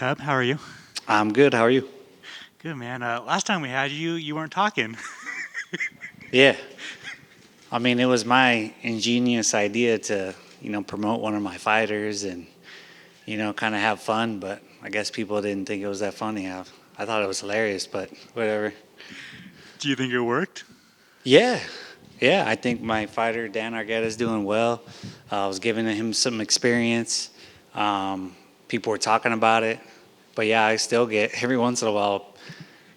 Cub. How are you? I'm good. How are you? Good, man. Last time we had you, you weren't talking. Yeah. I mean, it was my ingenious idea to, promote one of my fighters and, kind of have fun. But I guess people didn't think it was that funny. I thought it was hilarious, but whatever. Do you think it worked? Yeah. Yeah. I think my fighter, Dan Argueta, is doing well. I was giving him some experience. People were talking about it. But yeah, I still get every once in a while,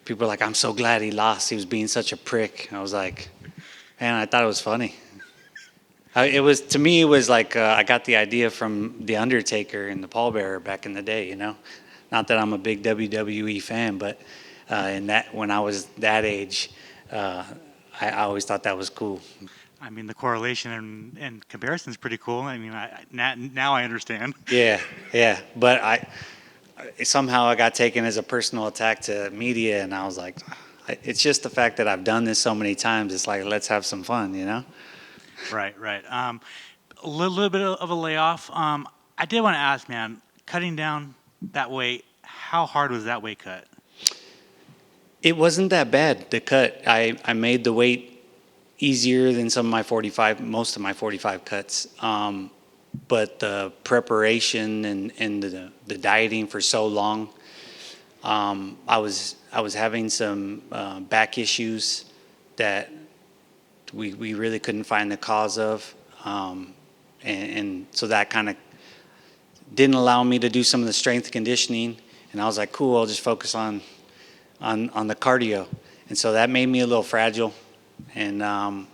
people are like, I'm so glad he lost. He was being such a prick. I was like, man, I thought it was funny. To me, it was like I got the idea from The Undertaker and the Pallbearer back in the day, Not that I'm a big WWE fan, but when I was that age, I always thought that was cool. I mean, the correlation and comparison is pretty cool. I mean, now I understand. Yeah, yeah. But somehow I got taken as a personal attack to media, and I was like, it's just the fact that I've done this so many times. It's like, let's have some fun, Right. A little bit of a layoff. I did want to ask, man, cutting down that weight, how hard was that weight cut? It wasn't that bad, the cut. I made the weight easier than most of my 45 cuts. But the preparation and the dieting for so long, I was having some back issues that we really couldn't find the cause of, and so that kind of didn't allow me to do some of the strength conditioning. And I was like, cool, I'll just focus on the cardio, and so that made me a little fragile. And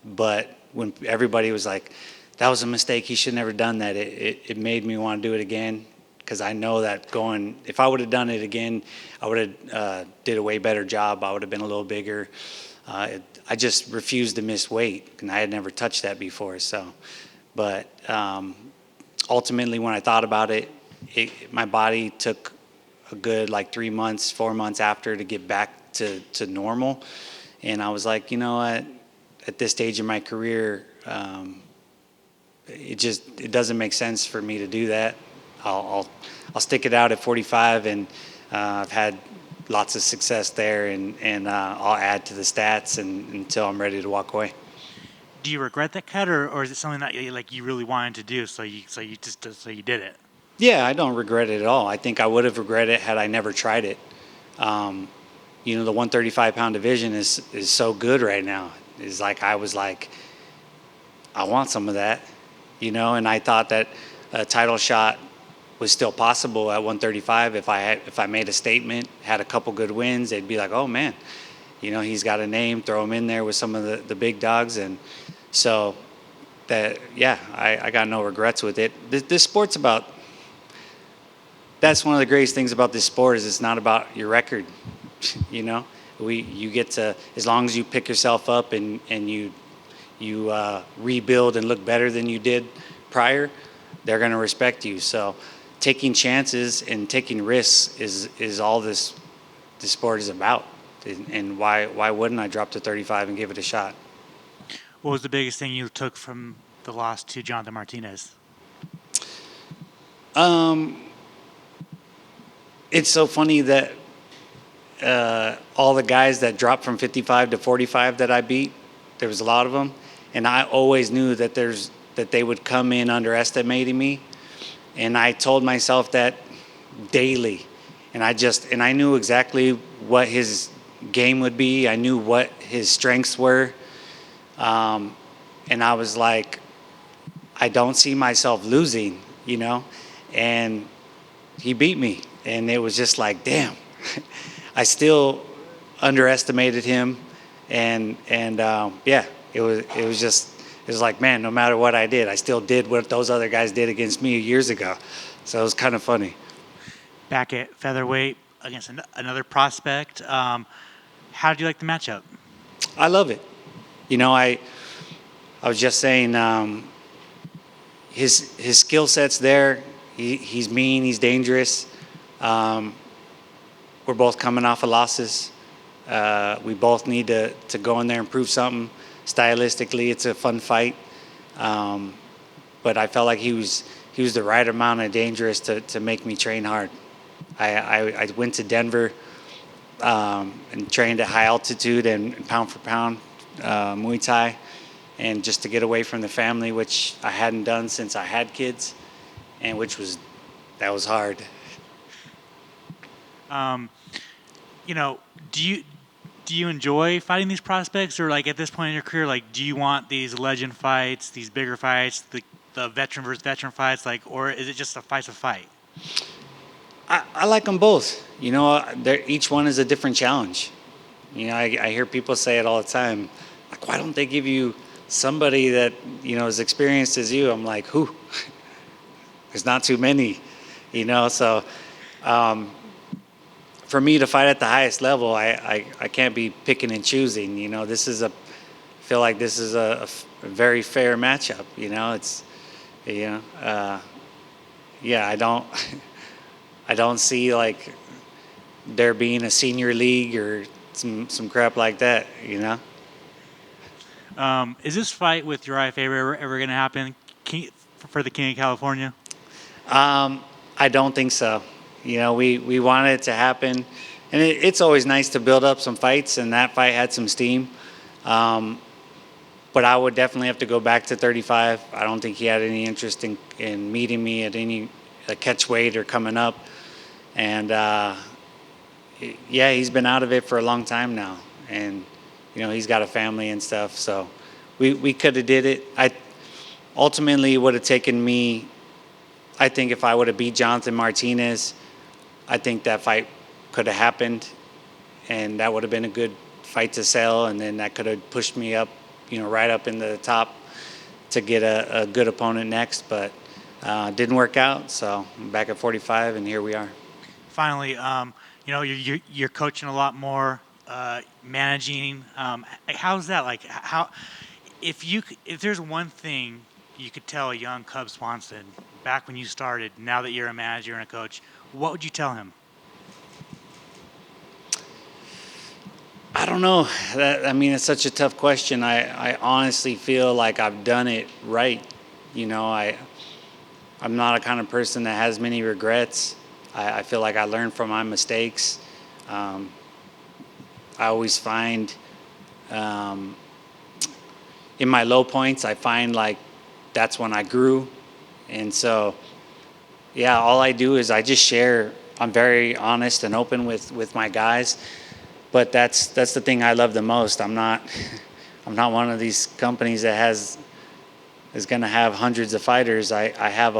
but when everybody was like, that was a mistake, he should never done that, it made me want to do it again, because I know that if I would have done it again, I would have did a way better job. I would have been a little bigger. I just refused to miss weight, and I had never touched that before. But ultimately, when I thought about it, my body took a good 3 months, 4 months after to get back to normal. And I was like, you know what, at this stage in my career, it doesn't make sense for me to do that. I'll stick it out at 45, and I've had lots of success there, and I'll add to the stats until I'm ready to walk away. Do you regret that cut, or is it something that you really wanted to do, so you did it? Yeah, I don't regret it at all. I think I would have regretted it had I never tried it. The 135-pound division is so good right now. It's like I was like, I want some of that, and I thought that a title shot was still possible at 135 if I made a statement, had a couple good wins. They'd be like, oh man, he's got a name, throw him in there with some of the big dogs. And so that, yeah, I got no regrets with it. This sport's about, that's one of the greatest things about this sport, is it's not about your record. You get to, as long as you pick yourself up and you rebuild and look better than you did prior, they're going to respect you. So taking chances and taking risks is all this sport is about. And why wouldn't I drop to 35 and give it a shot? What was the biggest thing you took from the loss to Jonathan Martinez? It's so funny that all the guys that dropped from 55 to 45 that I beat, there was a lot of them, and I always knew that they would come in underestimating me, and I told myself that daily, and I knew exactly what his game would be. I knew what his strengths were, and I was like, I don't see myself losing, and he beat me, and it was just like, damn. I still underestimated him, and yeah, it was like, man, no matter what I did, I still did what those other guys did against me years ago. So it was kind of funny. Back at featherweight against another prospect, how did you like the matchup? I love it. I was just saying, his skill set's there. He's mean. He's dangerous. We're both coming off of losses. We both need to go in there and prove something. Stylistically, it's a fun fight. But I felt like he was the right amount of dangerous to make me train hard. I went to Denver and trained at high altitude and pound for pound Muay Thai, and just to get away from the family, which I hadn't done since I had kids, and that was hard. You know, do you enjoy fighting these prospects, or like at this point in your career, like do you want these legend fights, these bigger fights, the veteran versus veteran fights, like, or is it just a fight's a fight? I like them both. You know, each one is a different challenge. You know, I hear people say it all the time. Like, why don't they give you somebody that, you know, as experienced as you? I'm like, who? There's not too many, you know. So for me to fight at the highest level, I can't be picking and choosing. You know, I feel like this is a very fair matchup. You know, yeah, I don't see like there being a senior league or some crap like that, you know. Is this fight with Uriah Faber ever going to happen for the King of California? I don't think so. You know, we wanted it to happen, and it's always nice to build up some fights, and that fight had some steam. But I would definitely have to go back to 35. I don't think he had any interest in meeting me at any catch weight or coming up. And yeah, he's been out of it for a long time now, and you know he's got a family and stuff. So we could have did it. I ultimately would have taken me. I think if I would have beat Jonathan Martinez, I think that fight could have happened, and that would have been a good fight to sell, and then that could have pushed me up, you know, right up into the top to get a good opponent next. But didn't work out, so I'm back at 45, and here we are. Finally, you know, you're coaching a lot more, managing. How's that? Like, if there's one thing you could tell a young Cub Swanson back when you started, now that you're a manager and a coach, what would you tell him? I don't know. I mean, it's such a tough question. I honestly feel like I've done it right. You know, I'm not a kind of person that has many regrets. I feel like I learn from my mistakes. I always find in my low points, I find like that's when I grew. And so, yeah, all I do is I just share. I'm very honest and open with my guys. But that's the thing I love the most. I'm not one of these companies that is going to have hundreds of fighters. I have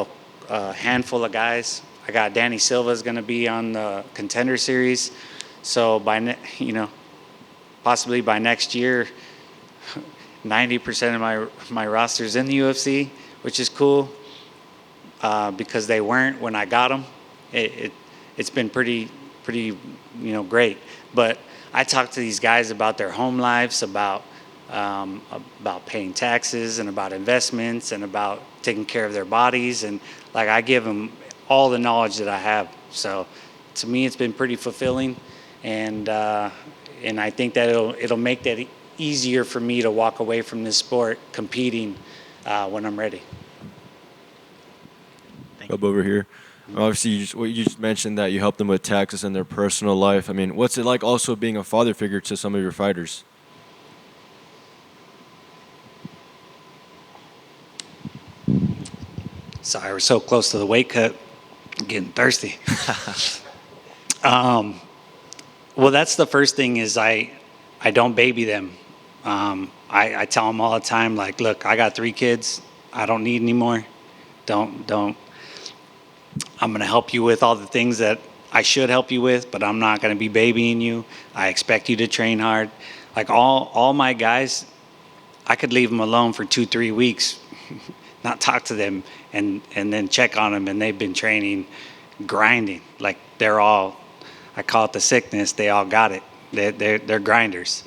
a handful of guys. I got Danny Silva is going to be on the Contender Series, so possibly by next year, 90% of my roster's in the UFC, which is cool because they weren't when I got them. It's been pretty great. But I talk to these guys about their home lives, about paying taxes and about investments and about taking care of their bodies, and like I give them all the knowledge that I have. So to me, it's been pretty fulfilling, and I think that it'll make that easier for me to walk away from this sport competing when I'm ready. Up over here. Obviously, you just mentioned that you help them with taxes in their personal life. I mean, what's it like also being a father figure to some of your fighters? Sorry, we're so close to the weight cut. I'm getting thirsty. Well, that's the first thing is I don't baby them. I tell them all the time, like, look, I got 3 kids. I don't need any more. Don't. I'm going to help you with all the things that I should help you with, but I'm not going to be babying you. I expect you to train hard. Like all my guys, I could leave them alone for 2-3 weeks, not talk to them, and then check on them, and they've been training, grinding. Like they're all, I call it the sickness. They all got it. They're grinders,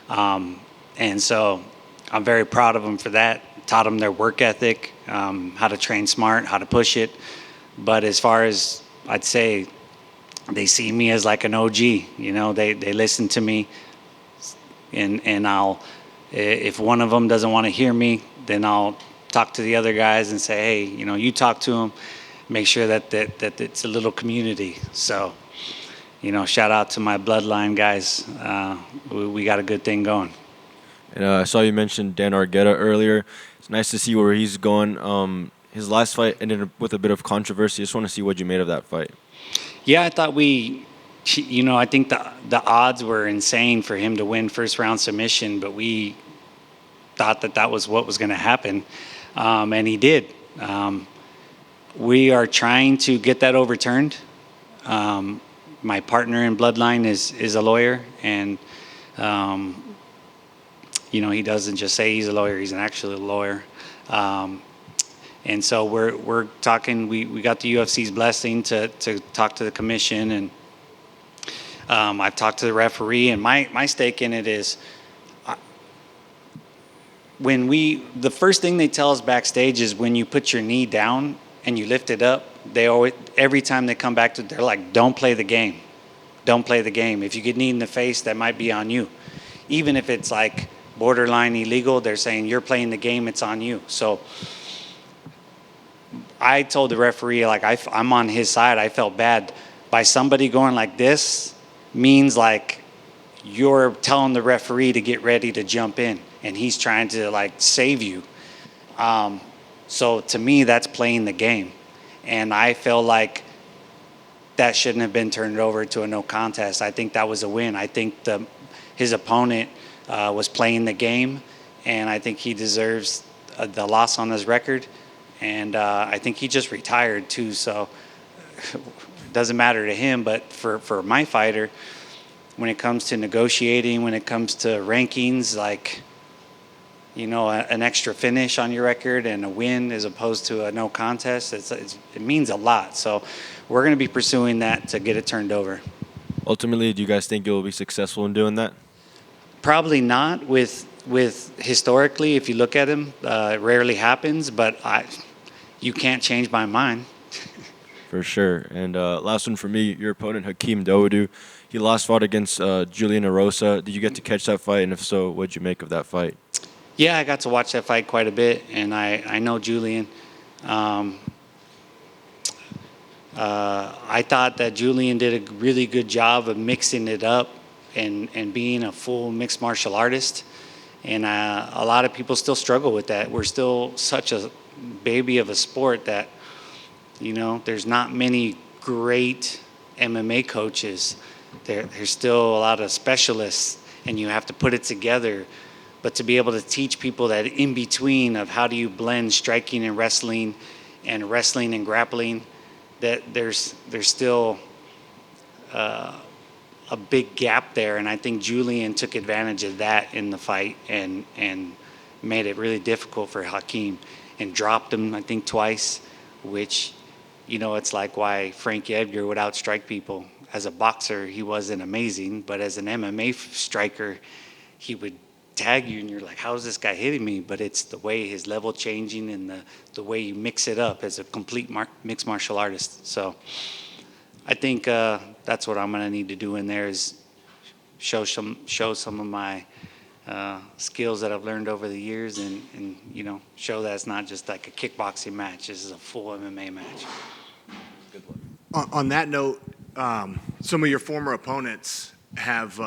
and so I'm very proud of them for that. Taught them their work ethic, how to train smart, how to push it. But as far as I'd say, they see me as like an OG. You know, they listen to me, and I'll, if one of them doesn't want to hear me, then I'll talk to the other guys and say, hey, you know, you talk to him. make sure that it's a little community. So, shout out to my bloodline guys. We got a good thing going. And I saw you mention Dan Argueta earlier. It's nice to see where he's going. His last fight ended with a bit of controversy. I just want to see what you made of that fight. Yeah, I thought I think the odds were insane for him to win first round submission, but we thought that was what was going to happen, and he did. We are trying to get that overturned. My partner in Bloodline is a lawyer, and he doesn't just say he's a lawyer; he's an actual lawyer. And so we're talking. We got the UFC's blessing to talk to the commission, and I've talked to the referee. And my stake in it is, the first thing they tell us backstage is when you put your knee down and you lift it up, every time they come back to it, they're like, don't play the game. Don't play the game. If you get kneed in the face, that might be on you. Even if it's like borderline illegal, they're saying you're playing the game, it's on you. So I told the referee, like, I'm on his side. I felt bad. By somebody going like this means like you're telling the referee to get ready to jump in, and he's trying to like save you. So to me, that's playing the game. And I feel like that shouldn't have been turned over to a no contest. I think that was a win. I think his opponent was playing the game, and I think he deserves the loss on his record. And I think he just retired too, so it doesn't matter to him. But for my fighter, when it comes to negotiating, when it comes to rankings, like, an extra finish on your record and a win as opposed to a no contest, it means a lot. So we're going to be pursuing that to get it turned over. Ultimately, do you guys think you'll be successful in doing that? Probably not. With historically, if you look at him, it rarely happens. But you can't change my mind. For sure. And last one for me, your opponent, Hakeem Dawodu. He last fought against Julian Erosa. Did you get to catch that fight? And if so, what did you make of that fight? Yeah, I got to watch that fight quite a bit, and I know Julian. I thought that Julian did a really good job of mixing it up and being a full mixed martial artist. And a lot of people still struggle with that. We're still such a baby of a sport that, there's not many great MMA coaches. There's still a lot of specialists, and you have to put it together. But to be able to teach people that in between of how do you blend striking and wrestling and grappling, that there's still a big gap there. And I think Julian took advantage of that in the fight and made it really difficult for Hakeem and dropped him, I think, twice, which, it's like why Frankie Edgar would outstrike people. As a boxer, he wasn't amazing, but as an MMA striker, he would tag you and you're like, how is this guy hitting me? But it's the way his level changing and the way you mix it up as a complete mixed martial artist. So I think that's what I'm going to need to do in there is show some of my skills that I've learned over the years and show that it's not just like a kickboxing match. This is a full MMA match. Good luck. On that note, some of your former opponents have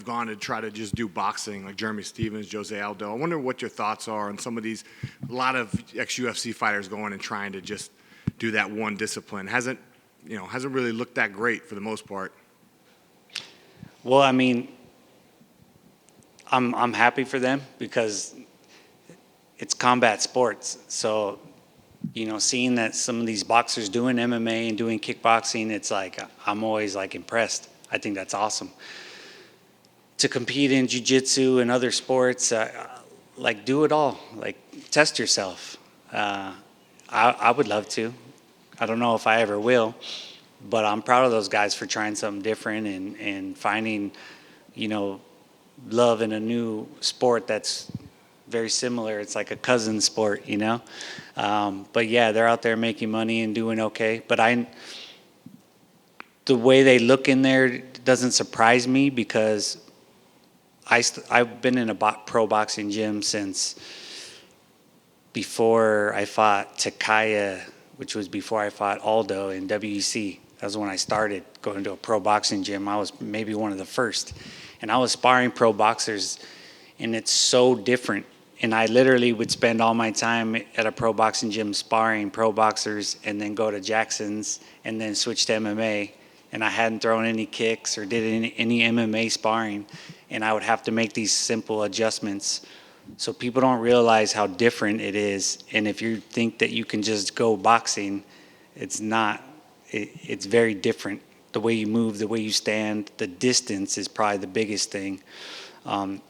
gone to try to just do boxing, like Jeremy Stevens, Jose Aldo. I wonder what your thoughts are on some of these. A lot of ex-UFC fighters going and trying to just do that one discipline. Hasn't really looked that great for the most part. Well, I mean, I'm happy for them because it's combat sports. So, seeing that some of these boxers doing MMA and doing kickboxing, it's like I'm always like impressed. I think that's awesome. To compete in jiu-jitsu and other sports, like do it all. Like test yourself. I would love to. I don't know if I ever will, but I'm proud of those guys for trying something different and finding, love in a new sport that's very similar. It's like a cousin sport, But yeah, they're out there making money and doing okay. But the way they look in there doesn't surprise me because I've been in a pro boxing gym since before I fought Takaya which was before I fought Aldo in WEC. That was when I started going to a pro boxing gym. I was maybe one of the first. And I was sparring pro boxers, and it's so different. And I literally would spend all my time at a pro boxing gym sparring pro boxers and then go to Jackson's and then switch to MMA. And I hadn't thrown any kicks or did any MMA sparring. And I would have to make these simple adjustments. So people don't realize how different it is. And if you think that you can just go boxing, it's not. It's very different. The way you move, the way you stand, the distance is probably the biggest thing.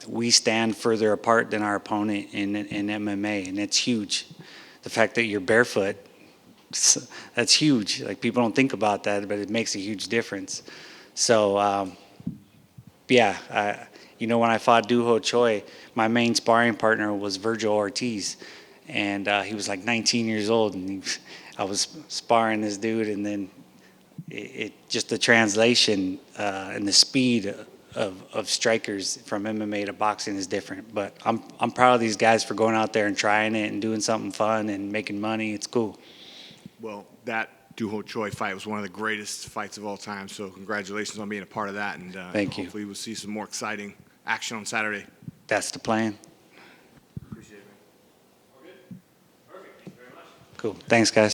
We stand further apart than our opponent in MMA, and it's huge. The fact that you're barefoot, that's huge. Like, people don't think about that, but it makes a huge difference. So, when I fought Doo Ho Choi, my main sparring partner was Virgil Ortiz, and he was like 19 years old, and I was sparring this dude, and then it just the translation and the speed of strikers from MMA to boxing is different. But I'm proud of these guys for going out there and trying it and doing something fun and making money. It's cool. Well, that Doo Ho Choi fight was one of the greatest fights of all time, so congratulations on being a part of that. And Thank you. Hopefully we'll see some more exciting action on Saturday. That's the plan. Appreciate it, man. Cool. Thanks, guys.